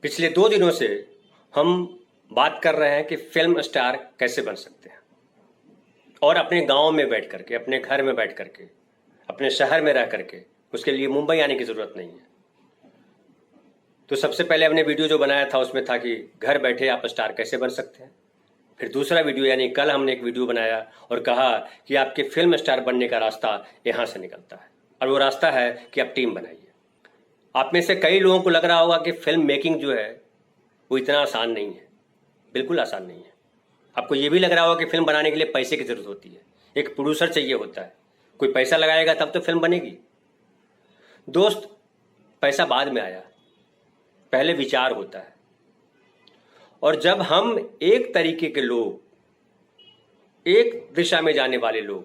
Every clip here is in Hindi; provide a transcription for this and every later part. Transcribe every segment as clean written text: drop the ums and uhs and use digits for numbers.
पिछले 2 दिनों से हम बात कर रहे हैं कि फिल्म स्टार कैसे बन सकते हैं और अपने गांव में बैठ करके, अपने घर में बैठ करके, अपने शहर में रह करके, उसके लिए मुंबई आने की ज़रूरत नहीं है। तो सबसे पहले हमने वीडियो जो बनाया था उसमें था कि घर बैठे आप स्टार कैसे बन सकते हैं। फिर दूसरा वीडियो यानी कल हमने एक वीडियो बनाया और कहा कि आपके फिल्म स्टार बनने का रास्ता यहाँ से निकलता है और वो रास्ता है कि आप टीम बनाइए। आप में से कई लोगों को लग रहा होगा कि फिल्म मेकिंग जो है वो इतना आसान नहीं है। बिल्कुल आसान नहीं है। आपको ये भी लग रहा होगा कि फिल्म बनाने के लिए पैसे की ज़रूरत होती है, एक प्रोड्यूसर चाहिए होता है, कोई पैसा लगाएगा तब तो फिल्म बनेगी। दोस्त, पैसा बाद में आया, पहले विचार होता है। और जब हम एक तरीके के लोग, एक दिशा में जाने वाले लोग,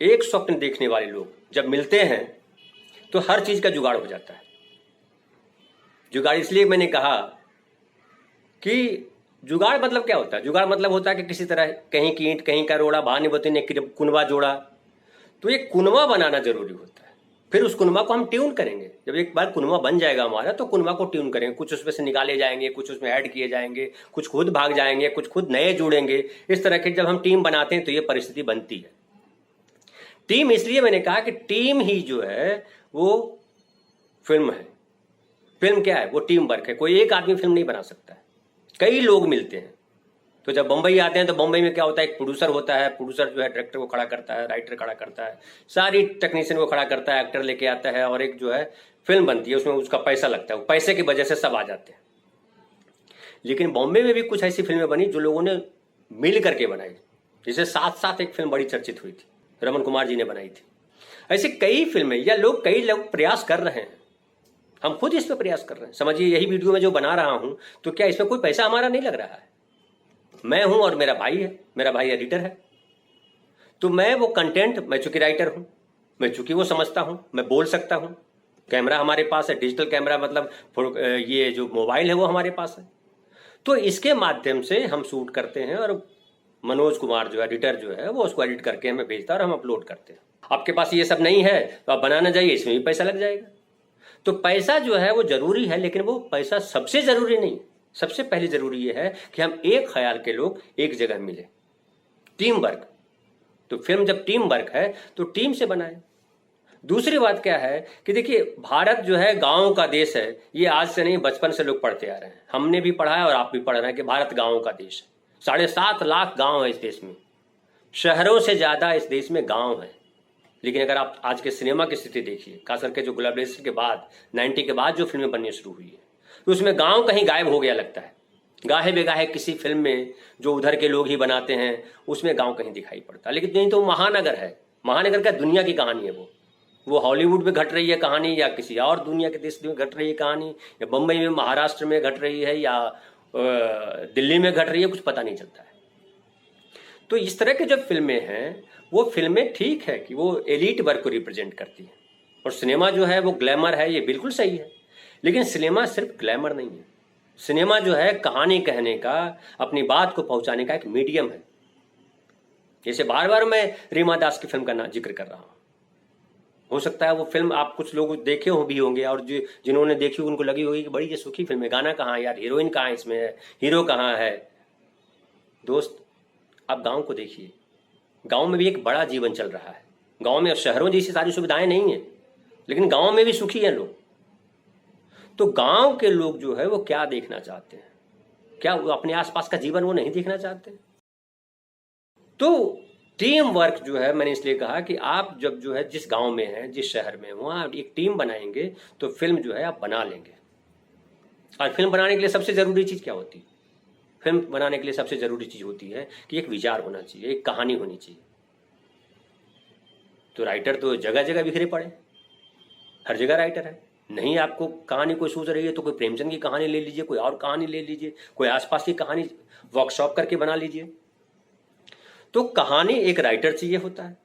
एक स्वप्न देखने वाले लोग जब मिलते हैं तो हर चीज़ का जुगाड़ हो जाता है। जुगाड़ इसलिए मैंने कहा कि जुगाड़ मतलब क्या होता है? जुगाड़ मतलब होता है कि किसी तरह कहीं की ईंट कहीं का रोड़ा, भानुमति ने कुनवा जोड़ा। तो ये कुनवा बनाना जरूरी होता है। फिर उस कुनवा को हम ट्यून करेंगे। जब एक बार कुनवा बन जाएगा हमारा तो कुनवा को ट्यून करेंगे। कुछ उसमें से निकाले जाएंगे, कुछ उसमें ऐड किए जाएंगे, कुछ खुद भाग जाएंगे, कुछ खुद नए जुड़ेंगे। इस तरह के जब हम टीम बनाते हैं तो ये परिस्थिति बनती है। टीम इसलिए मैंने कहा कि टीम ही जो है वो फिल्म है। फिल्म क्या है? वो टीम वर्क है। कोई एक आदमी फिल्म नहीं बना सकता है, कई लोग मिलते हैं। तो जब बम्बई आते हैं तो बम्बई में क्या होता है? एक प्रोड्यूसर होता है। प्रोड्यूसर जो है डायरेक्टर को खड़ा करता है, राइटर खड़ा करता है, सारी टेक्नीशियन को खड़ा करता है, एक्टर लेके आता है और एक जो है फिल्म बनती है। उसमें उसका पैसा लगता है, पैसे की वजह से सब आ जाते हैं। लेकिन बॉम्बे में भी कुछ ऐसी फिल्में बनी जो लोगों ने मिल करके बनाई। जैसे साथ साथ एक फिल्म बड़ी चर्चित हुई थी, रमन कुमार जी ने बनाई थी। ऐसी कई फिल्में या कई लोग प्रयास कर रहे हैं। हम खुद इस पर प्रयास कर रहे हैं। समझिए, यही वीडियो में जो बना रहा हूं तो क्या इसमें कोई पैसा हमारा नहीं लग रहा है? मैं हूं और मेरा भाई है, मेरा भाई एडिटर है। तो मैं वो कंटेंट, मैं चूंकि राइटर हूं, मैं चूंकि वो समझता हूं, मैं बोल सकता हूं। कैमरा हमारे पास है, डिजिटल कैमरा मतलब ये जो मोबाइल है वो हमारे पास है। तो इसके माध्यम से हम शूट करते हैं और मनोज कुमार जो एडिटर जो है वो उसको एडिट करके हमें भेजता है और हम अपलोड करते हैं। आपके पास ये सब नहीं है तो आप बनाना जाइए, इसमें भी पैसा लग जाएगा। तो पैसा जो है वो जरूरी है, लेकिन वो पैसा सबसे जरूरी नहीं। सबसे पहले जरूरी ये है कि हम एक ख्याल के लोग एक जगह मिले, टीम वर्क। तो फिल्म जब टीम वर्क है तो टीम से बनाए। दूसरी बात क्या है कि देखिए, भारत जो है गांव का देश है। ये आज से नहीं, बचपन से लोग पढ़ते आ रहे हैं। हमने भी पढ़ा है और आप भी पढ़ रहे हैं कि भारत गांवों का देश है। 7.5 लाख गांव है इस देश में। शहरों से ज्यादा इस देश में गांव है। लेकिन अगर आप आज के सिनेमा की स्थिति देखिए, खास करके जो ग्लोबलाइजेशन के बाद 90 के बाद जो फिल्में बननी शुरू हुई है, तो उसमें गांव कहीं गायब हो गया लगता है। गाहे बेगाहे किसी फिल्म में जो उधर के लोग ही बनाते हैं उसमें गांव कहीं दिखाई पड़ता है। लेकिन नहीं तो महानगर है। महानगर का दुनिया की कहानी है। वो हॉलीवुड में घट रही है कहानी, या किसी और दुनिया के देश में घट रही है कहानी, या बम्बई में, महाराष्ट्र में घट रही है, या दिल्ली में घट रही है, कुछ पता नहीं चलता है। तो इस तरह के जो फिल्में हैं वो फिल्में ठीक है कि वो एलीट वर्ग को रिप्रेजेंट करती है। और सिनेमा जो है वो ग्लैमर है, ये बिल्कुल सही है। लेकिन सिनेमा सिर्फ ग्लैमर नहीं है। सिनेमा जो है कहानी कहने का, अपनी बात को पहुंचाने का एक मीडियम है। जैसे बार बार मैं रीमा दास की फिल्म का जिक्र कर रहा हूं। हो सकता है वो फिल्म आप कुछ लोग देखे हो भी होंगे, और जिन्होंने देखी उनको लगी होगी कि बड़ी ये सुखी फिल्म है, गाना कहाँ है यार, हीरोइन कहाँ है इसमें, है हीरो कहाँ है। दोस्त, आप गांव को देखिए। गांव में भी एक बड़ा जीवन चल रहा है। गांव में शहरों जैसी सारी सुविधाएं नहीं है, लेकिन गांव में भी सुखी हैं लोग। तो गांव के लोग जो है वो क्या देखना चाहते हैं? क्या वो अपने आसपास का जीवन वो नहीं देखना चाहते? तो टीम वर्क जो है, मैंने इसलिए कहा कि आप जब जो है जिस गांव में हैं, जिस शहर में, वहां एक टीम बनाएंगे तो फिल्म जो है आप बना लेंगे। और फिल्म बनाने के लिए सबसे जरूरी चीज क्या होती है? फिल्म बनाने के लिए सबसे जरूरी चीज होती है कि एक विचार होना चाहिए, एक कहानी होनी चाहिए। तो राइटर तो जगह जगह बिखरे पड़े, हर जगह राइटर है। नहीं आपको कहानी कोई सूझ रही है तो कोई प्रेमचंद की कहानी ले लीजिए, कोई और कहानी ले लीजिए, कोई आसपास की कहानी वर्कशॉप करके बना लीजिए। तो कहानी एक राइटर चाहिए होता है।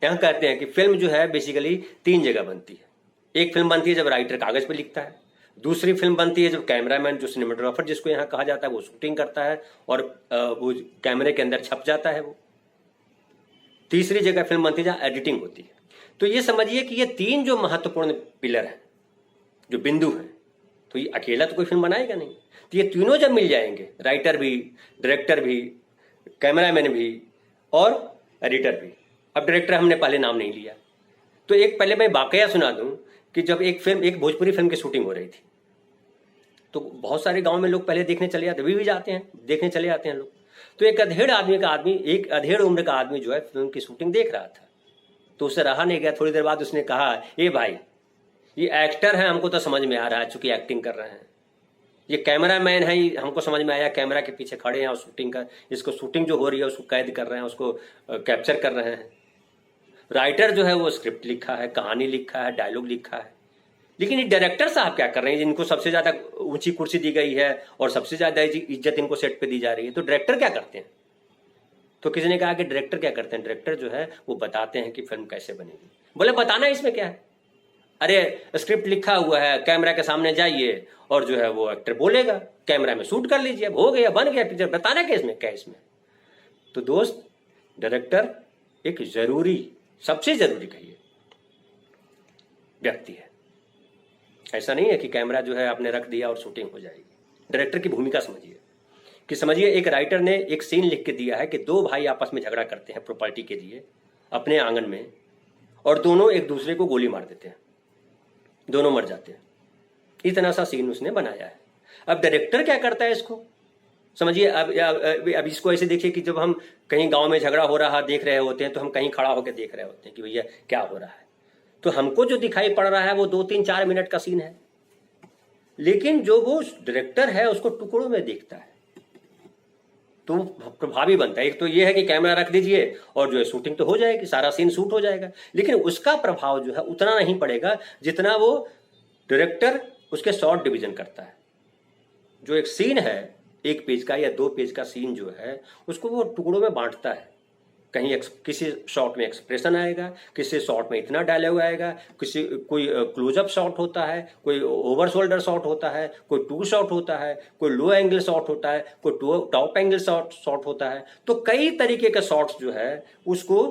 यहां कहते हैं कि फिल्म जो है बेसिकली 3 जगह बनती है। एक फिल्म बनती है जब राइटर कागज पे लिखता है, दूसरी फिल्म बनती है जब कैमरामैन, जो सिनेमाटोग्राफर जिसको यहाँ कहा जाता है, वो शूटिंग करता है और वो कैमरे के अंदर छप जाता है वो। तीसरी जगह फिल्म बनती है जहाँ एडिटिंग होती है। तो ये समझिए कि ये 3 जो महत्वपूर्ण पिलर हैं, जो बिंदु हैं, तो ये अकेला तो कोई फिल्म बनाएगा नहीं। तो ये तीनों जब मिल जाएंगे, राइटर भी, डायरेक्टर भी, कैमरामैन भी और एडिटर भी। अब डायरेक्टर हमने पहले नाम नहीं लिया, तो एक पहले मैं वाकया सुना दूं कि जब एक भोजपुरी फिल्म की शूटिंग हो रही थी, तो बहुत सारे गांव में लोग पहले देखने चले जाते, अभी भी जाते हैं, देखने चले जाते हैं लोग। तो एक अधेड़ उम्र का आदमी जो है फिल्म की शूटिंग देख रहा था, तो उससे रहा नहीं गया। थोड़ी देर बाद उसने कहा, ए भाई, ये एक्टर है, हमको तो समझ में आ रहा है चूंकि एक्टिंग कर रहे हैं। ये कैमरामैन है, हमको समझ में आया कैमरा के पीछे खड़े हैं और इसको शूटिंग जो हो रही है उसको कैद कर रहे हैं, उसको कैप्चर कर रहे हैं। राइटर जो है वो स्क्रिप्ट लिखा है, कहानी लिखा है, डायलॉग लिखा है। लेकिन ये डायरेक्टर साहब क्या कर रहे हैं, जिनको सबसे ज्यादा ऊंची कुर्सी दी गई है और सबसे ज्यादा इज्जत इनको सेट पे दी जा रही है, तो डायरेक्टर क्या करते हैं? तो किसी ने कहा कि डायरेक्टर क्या करते हैं? डायरेक्टर जो है वो बताते हैं कि फिल्म कैसे बनेगी। बोले बताना इसमें क्या है? अरे स्क्रिप्ट लिखा हुआ है, कैमरा के सामने जाइए और जो है वो एक्टर बोलेगा, कैमरा में शूट कर लीजिए, अब हो गया, बन गया पिक्चर। बताना क्या इसमें, क्या इसमें? तो दोस्त, डायरेक्टर एक जरूरी, सबसे जरूरी कहिए व्यक्ति है। ऐसा नहीं है कि कैमरा जो है आपने रख दिया और शूटिंग हो जाएगी। डायरेक्टर की भूमिका समझिए कि समझिए एक राइटर ने एक सीन लिख के दिया है कि दो भाई आपस में झगड़ा करते हैं प्रॉपर्टी के लिए अपने आंगन में, और दोनों एक दूसरे को गोली मार देते हैं, दोनों मर जाते हैं। इतना सा सीन उसने बनाया है। अब डायरेक्टर क्या करता है इसको समझिए। अब इसको ऐसे देखिए कि जब हम कहीं गांव में झगड़ा हो रहा देख रहे होते हैं, तो हम कहीं खड़ा होकर देख रहे होते हैं कि भैया क्या हो रहा है, तो हमको जो दिखाई पड़ रहा है वो 2-3-4 मिनट का सीन है। लेकिन जो वो डायरेक्टर है उसको टुकड़ों में देखता है, तो प्रभावी बनता है। एक तो ये है कि कैमरा रख दीजिए और जो है शूटिंग तो हो जाएगी, सारा सीन शूट हो जाएगा, लेकिन उसका प्रभाव जो है उतना नहीं पड़ेगा जितना वो डायरेक्टर उसके शॉर्ट डिवीजन करता है। जो एक सीन है 1 पेज का या 2 पेज का सीन जो है, उसको वो टुकड़ों में बांटता है। कहीं किसी शॉट में एक्सप्रेशन आएगा, किसी शॉट में इतना डायलॉग आएगा, कोई क्लोजअप शॉट होता है, कोई ओवर शोल्डर शॉट होता है, कोई टू शॉट होता है, कोई लो एंगल शॉट होता है, कोई टॉप एंगल शॉट होता है। तो कई तरीके के शॉट्स जो है उसको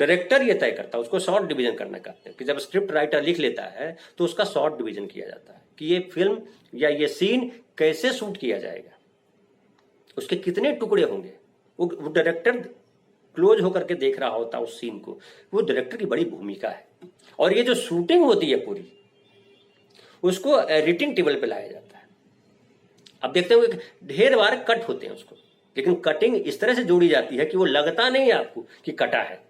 डायरेक्टर ये तय करता है, उसको शॉर्ट डिवीजन करना कहते हैं। कि जब स्क्रिप्ट राइटर लिख लेता है तो उसका शॉर्ट डिवीजन किया जाता है कि ये फिल्म या ये सीन कैसे शूट किया जाएगा, उसके कितने टुकड़े होंगे। वो डायरेक्टर क्लोज होकर के देख रहा होता है उस सीन को। वो डायरेक्टर की बड़ी भूमिका है। और ये जो शूटिंग होती है पूरी, उसको एडिटिंग टेबल पे लाया जाता है। अब देखते हो ढेर बार कट होते हैं उसको, लेकिन कटिंग इस तरह से जोड़ी जाती है कि वो लगता नहीं है आपको कि कटा है,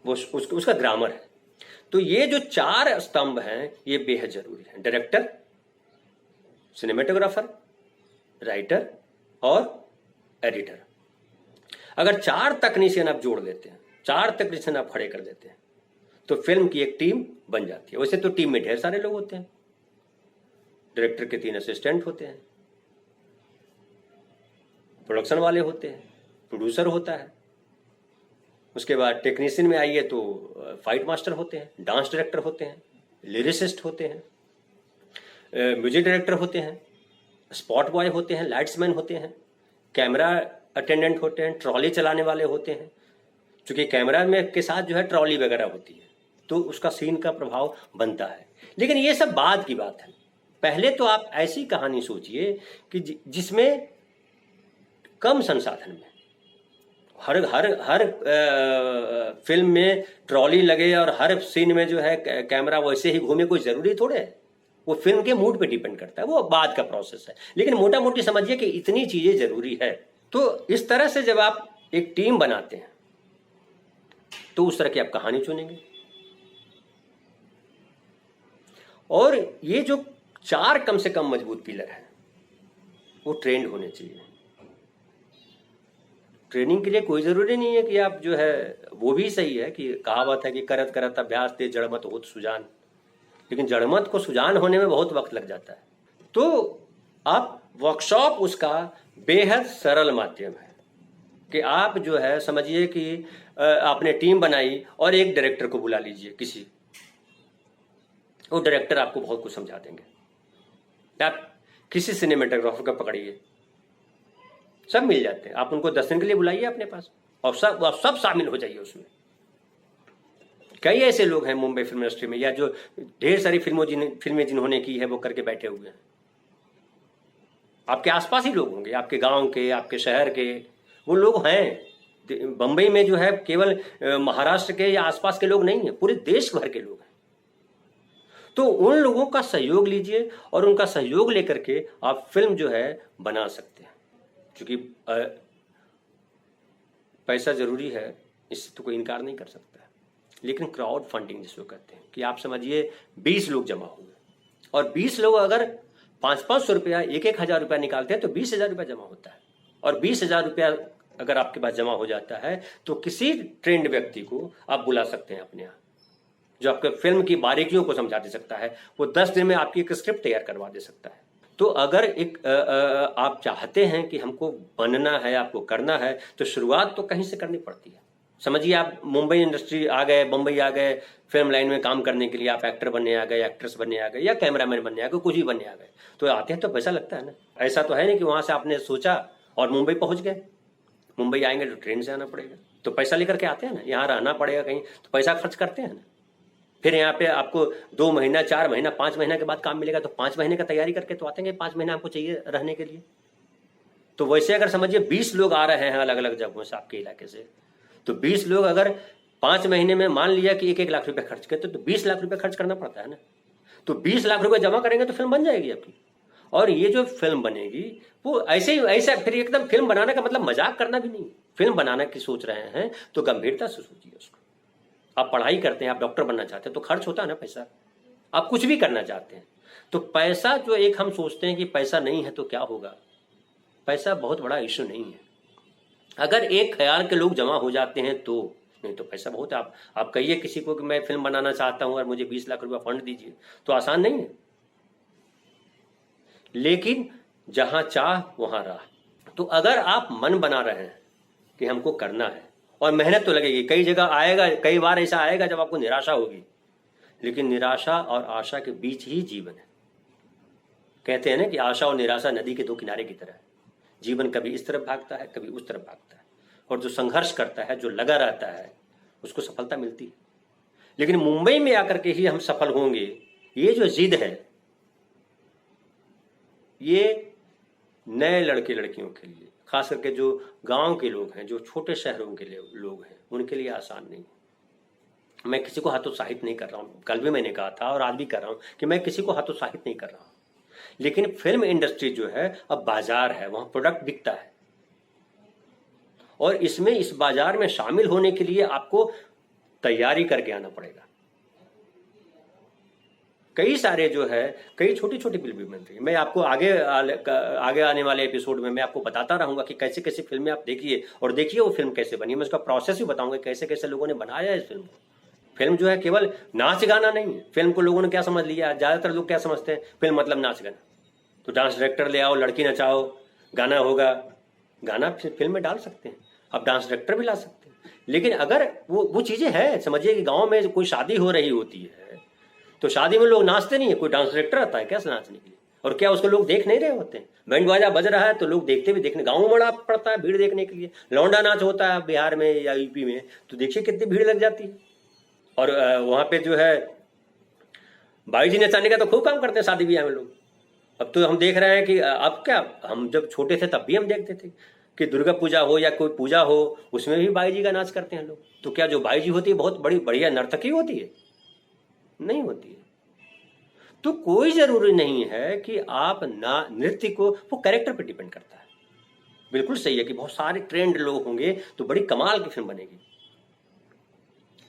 वो उसका ग्रामर है। तो ये जो 4 स्तंभ हैं ये बेहद जरूरी है। डायरेक्टर, सिनेमेटोग्राफर, राइटर और एडिटर। अगर 4 तकनीशियन आप जोड़ देते हैं, 4 तकनीशियन आप खड़े कर देते हैं, तो फिल्म की एक टीम बन जाती है। वैसे तो टीम में ढेर सारे लोग होते हैं, डायरेक्टर के 3 असिस्टेंट होते हैं, प्रोडक्शन वाले होते हैं, प्रोड्यूसर होता है, उसके बाद टेक्नीशियन में आइए तो फाइट मास्टर होते हैं, डांस डायरेक्टर होते हैं, लिरिसिस्ट होते हैं, म्यूजिक डायरेक्टर होते हैं, स्पॉट बॉय होते हैं, लाइट्समैन होते हैं, कैमरा अटेंडेंट होते हैं, ट्रॉली चलाने वाले होते हैं। क्योंकि कैमरा में के साथ जो है ट्रॉली वगैरह होती है, तो उसका सीन का प्रभाव बनता है। लेकिन ये सब बाद की बात है। पहले तो आप ऐसी कहानी सोचिए कि जिसमें कम संसाधन में हर फिल्म में ट्रॉली लगे और हर सीन में जो है कैमरा वैसे ही घूमे, कोई जरूरी थोड़े है। वो फिल्म के मूड पे डिपेंड करता है, वो बाद का प्रोसेस है। लेकिन मोटा मोटी समझिए कि इतनी चीजें जरूरी है। तो इस तरह से जब आप एक टीम बनाते हैं तो उस तरह की आप कहानी चुनेंगे। और ये जो 4 कम से कम मजबूत पिलर है वो ट्रेंड होने चाहिए। ट्रेनिंग के लिए कोई जरूरी नहीं है कि आप जो है, वो भी सही है कि कहावत है कि करत करत अभ्यास ते जड़मत होत सुजान, लेकिन जड़मत को सुजान होने में बहुत वक्त लग जाता है। तो आप वर्कशॉप उसका बेहद सरल माध्यम है कि आप जो है समझिए कि आपने टीम बनाई और एक डायरेक्टर को बुला लीजिए किसी, वो डायरेक्टर आपको बहुत कुछ समझा देंगे। आप किसी सिनेमेटोग्राफर को पकड़िए, सब मिल जाते हैं। आप उनको 10 दिन के लिए बुलाइए अपने पास और सब शामिल हो जाइए उसमें। कई ऐसे लोग हैं मुंबई फिल्म इंडस्ट्री में, या जो ढेर सारी फिल्में जिन्होंने की है वो करके बैठे हुए हैं। आपके आसपास ही लोग होंगे, आपके गांव के, आपके शहर के, वो लोग हैं। बंबई में जो है केवल महाराष्ट्र के या आसपास के लोग नहीं है, पूरे देश भर के लोग हैं। तो उन लोगों का सहयोग लीजिए और उनका सहयोग लेकर के आप फिल्म जो है बना सकते हैं। क्योंकि पैसा जरूरी है, इससे तो कोई इनकार नहीं कर सकता है। लेकिन क्राउड फंडिंग जिसको कहते हैं कि आप समझिए 20 लोग जमा हुए और 20 लोग अगर 500-500 रुपया, 1,000 रुपया निकालते हैं तो 20,000 रुपया जमा होता है। और 20,000 रुपया अगर आपके पास जमा हो जाता है तो किसी ट्रेंड व्यक्ति को आप बुला सकते हैं अपने यहाँ, जो आपके फिल्म की बारीकियों को समझा दे सकता है। वो 10 दिन में आपकी एक स्क्रिप्ट तैयार करवा दे सकता है। तो अगर आप चाहते हैं कि हमको बनना है, आपको करना है, तो शुरुआत तो कहीं से करनी पड़ती है। समझिए आप मुंबई इंडस्ट्री आ गए, बंबई आ गए, फिल्म लाइन में काम करने के लिए आप एक्टर बनने आ गए, एक्ट्रेस बनने आ गए, या कैमरामैन बनने आ गए, कुछ भी बनने आ गए, तो आते हैं तो पैसा लगता है ना। ऐसा तो है नहीं कि वहां से आपने सोचा और मुंबई पहुंच गए। मुंबई आएंगे तो ट्रेन से आना पड़ेगा, तो पैसा लेकर के आते हैं ना, यहाँ रहना पड़ेगा कहीं, तो पैसा खर्च करते हैं ना। फिर यहाँ पे आपको 2 महीना, 4 महीना, 5 महीना के बाद काम मिलेगा, तो 5 महीने का तैयारी करके तो आते हैं, 5 महीना आपको चाहिए रहने के लिए। तो वैसे अगर समझिए 20 लोग आ रहे हैं अलग अलग जगहों से आपके इलाके से, तो 20 लोग अगर 5 महीने में मान लिया कि 1-1 लाख रुपए खर्च करते तो 20 लाख रुपए खर्च करना पड़ता है ना। तो 20 लाख रुपए जमा करेंगे तो फिल्म बन जाएगी आपकी। और ये जो फिल्म बनेगी वो ऐसे ही ऐसा, फिर एकदम फिल्म बनाने का मतलब मजाक करना भी नहीं। फिल्म बनाने की सोच रहे हैं तो गंभीरता से सोचिए उसको। आप पढ़ाई करते हैं, आप डॉक्टर बनना चाहते हैं तो खर्च होता है ना पैसा। आप कुछ भी करना चाहते हैं तो पैसा, जो एक हम सोचते हैं कि पैसा नहीं है तो क्या होगा, पैसा बहुत बड़ा इश्यू नहीं है। अगर एक ख्याल के लोग जमा हो जाते हैं तो, नहीं तो पैसा बहुत है। आप कहिए किसी को कि मैं फिल्म बनाना चाहता हूं और मुझे 20 लाख रुपया फंड दीजिए, तो आसान नहीं है। लेकिन जहां चाह वहां राह। तो अगर आप मन बना रहे हैं कि हमको करना है, और मेहनत तो लगेगी, कई जगह आएगा, कई बार ऐसा आएगा जब आपको निराशा होगी, लेकिन निराशा और आशा के बीच ही जीवन है। कहते हैं ना कि आशा और निराशा नदी के 2 किनारे की तरह है। जीवन कभी इस तरफ भागता है, कभी उस तरफ भागता है, और जो संघर्ष करता है, जो लगा रहता है, उसको सफलता मिलती है। लेकिन मुंबई में आकर के ही हम सफल होंगे, ये जो जिद है, ये नए लड़के लड़कियों के लिए, खास करके जो गांव के लोग हैं, जो छोटे शहरों के लोग हैं, उनके लिए आसान नहीं। मैं किसी को हतोत्साहित नहीं कर रहा हूं, कल भी मैंने कहा था और आज भी कर रहा हूं कि मैं किसी को हतोत्साहित नहीं कर रहा हूं। लेकिन फिल्म इंडस्ट्री जो है अब बाजार है, वहां प्रोडक्ट बिकता है, और इसमें, इस बाजार में शामिल होने के लिए आपको तैयारी करके आना पड़ेगा। कई सारे जो है, कई छोटी छोटी फिल्में बन रही है। मैं आपको आगे आने वाले एपिसोड में मैं आपको बताता रहूंगा कि कैसे कैसे फिल्में आप देखिए, और देखिए वो फिल्म कैसे बनी। मैं उसका प्रोसेस भी बताऊंगा कैसे कैसे लोगों ने बनाया है इस फिल्म को। फिल्म जो है केवल नाच गाना नहीं है। फिल्म को लोगों ने क्या समझ लिया, ज्यादातर लोग क्या समझते हैं, फिल्म मतलब नाच गाना, तो डांस डायरेक्टर ले आओ, लड़की नचाओ, गाना होगा। गाना फिल्म में डाल सकते हैं, आप डांस डायरेक्टर भी ला सकते हैं। लेकिन अगर वो चीजें हैं, समझिए कि गाँव में कोई शादी हो रही होती है तो शादी में लोग नाचते नहीं है, कोई डांस डायरेक्टर आता है क्या नाचने के लिए? और क्या उसको लोग देख नहीं रहे होते हैं? बैंड बाजा बज रहा है तो लोग देखते भी, देखने गाँव में बड़ा पड़ता है भीड़ देखने के लिए। लौंडा नाच होता है बिहार में या यूपी में, तो देखिए कितनी भीड़ लग जाती है। और वहां पे जो है बाई जी नचाने का तो खूब काम करते हैं शादी ब्याह में लोग। अब तो हम देख रहे हैं कि अब क्या, हम जब छोटे थे तब भी हम देखते थे कि दुर्गा पूजा हो या कोई पूजा हो, उसमें भी बाई जी का नाच करते हैं लोग। तो क्या जो बाई जी होती है बहुत बड़ी बढ़िया नर्तकी होती है? नहीं होती है। तो कोई जरूरी नहीं है कि आप ना नृत्य को, वो कैरेक्टर पे डिपेंड करता है। बिल्कुल सही है कि बहुत सारे ट्रेंड लोग होंगे तो बड़ी कमाल की फिल्म बनेगी,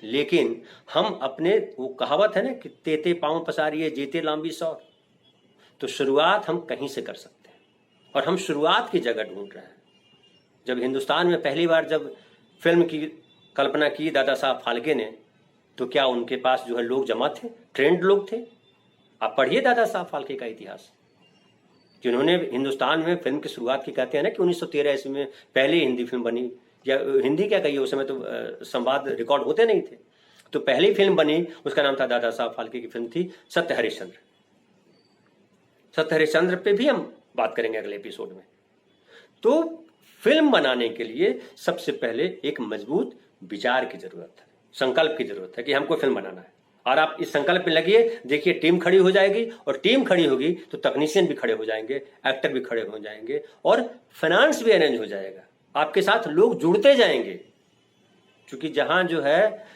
लेकिन हम अपने, वो कहावत है ना कि तेते पांव पसारिए जेते लांबी सौर, तो शुरुआत हम कहीं से कर सकते हैं, और हम शुरुआत की जगह ढूंढ रहे हैं। जब हिंदुस्तान में पहली बार जब फिल्म की कल्पना की दादा साहब फाल्के ने, तो क्या उनके पास जो है लोग जमा थे, ट्रेंड लोग थे? आप पढ़िए दादा साहब फाल्के का इतिहास, जिन्होंने हिंदुस्तान में फिल्म की शुरुआत की। कहते हैं ना कि 1913 ईस्वी में पहली हिंदी फिल्म बनी, या हिंदी क्या कहिए, उस समय तो संवाद रिकॉर्ड होते नहीं थे, तो पहली फिल्म बनी, उसका नाम था दादा साहब फाल्के की फिल्म थी सत्य हरिश्चंद्र। सत्य हरिश्चंद्र पे भी हम बात करेंगे अगले एपिसोड में। तो फिल्म बनाने के लिए सबसे पहले एक मजबूत विचार की जरूरत है। संकल्प की जरूरत है कि हमको फिल्म बनाना है, और आप इस संकल्प में लगिए। देखिए टीम खड़ी हो जाएगी, और टीम खड़ी होगी तो तकनीशियन भी खड़े हो जाएंगे, एक्टर भी खड़े हो जाएंगे, और फाइनेंस भी अरेंज हो जाएगा। आपके साथ लोग जुड़ते जाएंगे, क्योंकि जहां जो है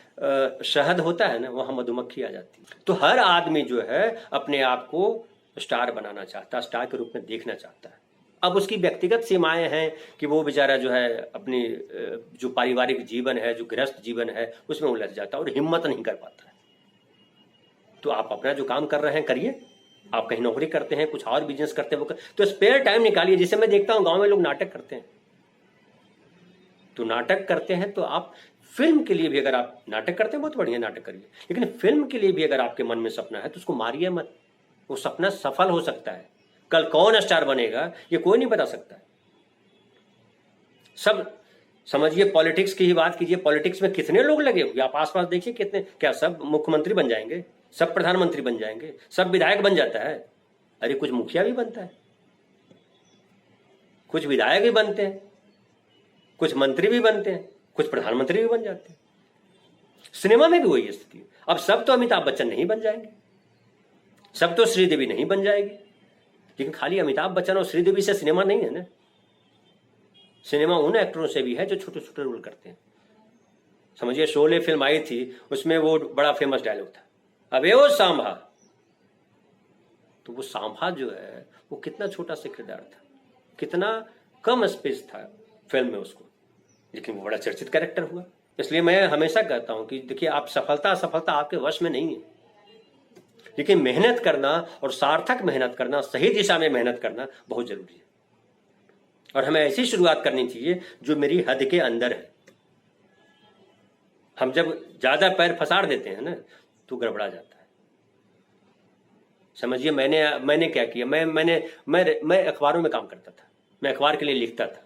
शहद होता है ना, वहां मधुमक्खी आ जाती है। तो हर आदमी जो है अपने आप को स्टार बनाना चाहता है, स्टार के रूप में देखना चाहता है। अब उसकी व्यक्तिगत सीमाएं हैं कि वो बेचारा जो है अपनी जो पारिवारिक जीवन है, जो गृहस्थ जीवन है, उसमें उलझ जाता है और हिम्मत नहीं कर पाता है। तो आप अपना जो काम कर रहे हैं करिए। आप कहीं नौकरी करते हैं, कुछ और बिजनेस करते हैं, तो स्पेयर टाइम निकालिए। जिसे मैं देखता हूं गांव में लोग नाटक करते हैं, तो नाटक करते हैं तो आप फिल्म के लिए भी, अगर आप नाटक करते हैं बहुत बढ़िया नाटक करिए, लेकिन फिल्म के लिए भी अगर आपके मन में सपना है तो उसको मारिए मत। वो सपना सफल हो सकता है। कल कौन स्टार बनेगा ये कोई नहीं बता सकता है। सब समझिए, पॉलिटिक्स की ही बात कीजिए। पॉलिटिक्स में कितने लोग लगे हुए, आप आसपास देखिए कितने। क्या सब मुख्यमंत्री बन जाएंगे? सब प्रधानमंत्री बन जाएंगे? सब विधायक बन जाता है? अरे कुछ मुखिया भी बनता है, कुछ विधायक भी बनते हैं, कुछ मंत्री भी बनते हैं, कुछ प्रधानमंत्री भी बन जाते हैं। सिनेमा में भी वही स्थिति है। अब सब तो अमिताभ बच्चन नहीं बन जाएंगे, सब तो श्रीदेवी नहीं बन जाएगी, लेकिन खाली अमिताभ बच्चन और श्रीदेवी से सिनेमा नहीं है ना। सिनेमा उन एक्टरों से भी है जो छोटे छोटे रोल करते हैं। समझिए, शोले फिल्म आई थी, उसमें वो बड़ा फेमस डायलॉग था, अबे वो सांभा। तो वो सांभा जो है वो कितना छोटा सा किरदार था, कितना कम स्पेस था फिल्म में उसको, लेकिन वो बड़ा चर्चित कैरेक्टर हुआ। इसलिए मैं हमेशा कहता हूं कि देखिए, आप सफलता असफलता आपके वश में नहीं है, लेकिन मेहनत करना और सार्थक मेहनत करना, सही दिशा में मेहनत करना बहुत जरूरी है। और हमें ऐसी शुरुआत करनी चाहिए जो मेरी हद के अंदर है। हम जब ज्यादा पैर फंसाड़ देते हैं ना तो गड़बड़ा जाता है। समझिए, मैंने क्या किया, मैं अखबारों में काम करता था, मैं अखबार के लिए लिखता था,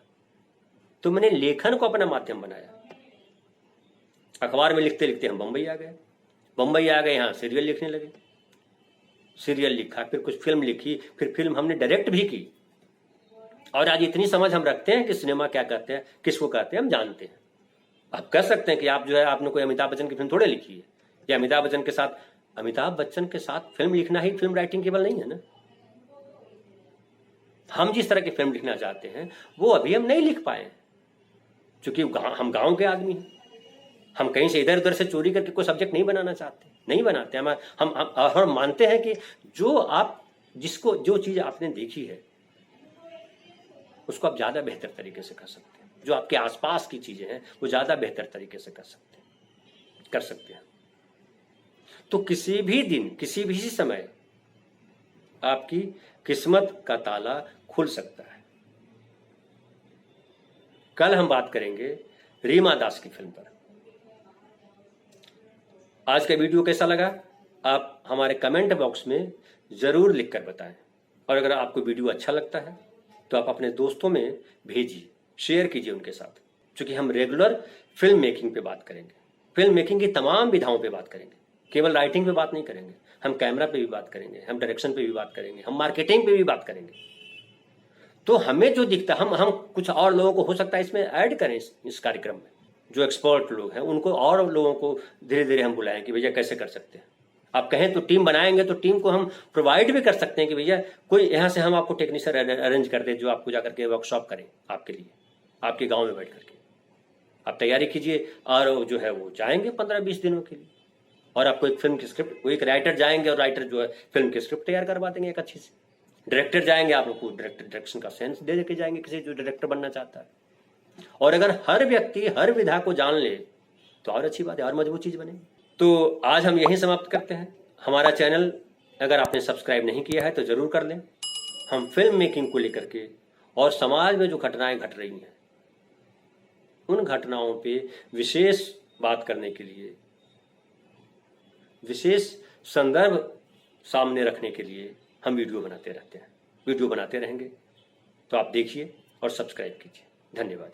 तो मैंने लेखन को अपना माध्यम बनाया। अखबार में लिखते लिखते हम बंबई आ गए, यहाँ सीरियल लिखने लगे, सीरियल लिखा, फिर कुछ फिल्म लिखी, फिर फिल्म हमने डायरेक्ट भी की। और आज इतनी समझ हम रखते हैं कि सिनेमा क्या कहते हैं, किसको कहते हैं, हम जानते हैं। आप कह सकते हैं कि आप जो है, आपने कोई अमिताभ बच्चन की फिल्म थोड़े लिखी है, या अमिताभ बच्चन के साथ फिल्म लिखना ही फिल्म राइटिंग केवल नहीं है ना। हम जिस तरह की फिल्म लिखना चाहते हैं वो अभी हम नहीं लिख पाए, क्योंकि हम गांव के आदमी हैं। हम कहीं से इधर उधर से चोरी करके कोई सब्जेक्ट नहीं बनाना चाहते, नहीं बनाते। हम मानते हैं कि जो चीज आपने देखी है उसको आप ज्यादा बेहतर तरीके से कर सकते हैं। जो आपके आसपास की चीजें हैं वो ज्यादा बेहतर तरीके से कर सकते हैं। तो किसी भी दिन, किसी भी समय आपकी किस्मत का ताला खुल सकता है। कल हम बात करेंगे रीमा दास की फिल्म पर। आज का वीडियो कैसा लगा आप हमारे कमेंट बॉक्स में जरूर लिखकर बताएं। और अगर आपको वीडियो अच्छा लगता है तो आप अपने दोस्तों में भेजिए, शेयर कीजिए उनके साथ, क्योंकि हम रेगुलर फिल्म मेकिंग पे बात करेंगे, फिल्म मेकिंग की तमाम विधाओं पे बात करेंगे। केवल राइटिंग पे बात नहीं करेंगे, हम कैमरा पे भी बात करेंगे, हम डायरेक्शन पे भी बात करेंगे, हम मार्केटिंग पे भी बात करेंगे। तो हमें जो दिखता है, हम कुछ और लोगों को हो सकता है इसमें ऐड करें, इस कार्यक्रम में जो एक्सपर्ट लोग हैं उनको और लोगों को धीरे धीरे हम बुलाएं कि भैया कैसे कर सकते हैं। आप कहें तो टीम बनाएंगे, तो टीम को हम प्रोवाइड भी कर सकते हैं कि भैया कोई यहाँ से हम आपको टेक्नीशियन अरेंज कर दे जो आपको जाकर के वर्कशॉप करें आपके लिए, आपके गांव में बैठ करके। आप तैयारी कीजिए और जो है वो जाएंगे 15-20 दिनों के लिए, और आपको एक फिल्म की स्क्रिप्ट, वो एक राइटर जाएंगे और राइटर जो है फिल्म की स्क्रिप्ट तैयार करवा देंगे एक अच्छी सी। डायरेक्टर जाएंगे, आप लोग को डायरेक्शन का सेंस दे के जाएंगे किसी जो डायरेक्टर बनना चाहता है। और अगर हर व्यक्ति हर विधा को जान ले तो और अच्छी बात है, और मजबूत चीज बनेगी। तो आज हम यहीं समाप्त करते हैं। हमारा चैनल अगर आपने सब्सक्राइब नहीं किया है तो जरूर कर लें। हम फिल्म मेकिंग को लेकर के और समाज में जो घटनाएं घट रही हैं उन घटनाओं पे विशेष बात करने के लिए, विशेष संदर्भ सामने रखने के लिए हम वीडियो बनाते रहते हैं, वीडियो बनाते रहेंगे। तो आप देखिए और सब्सक्राइब कीजिए। धन्यवाद।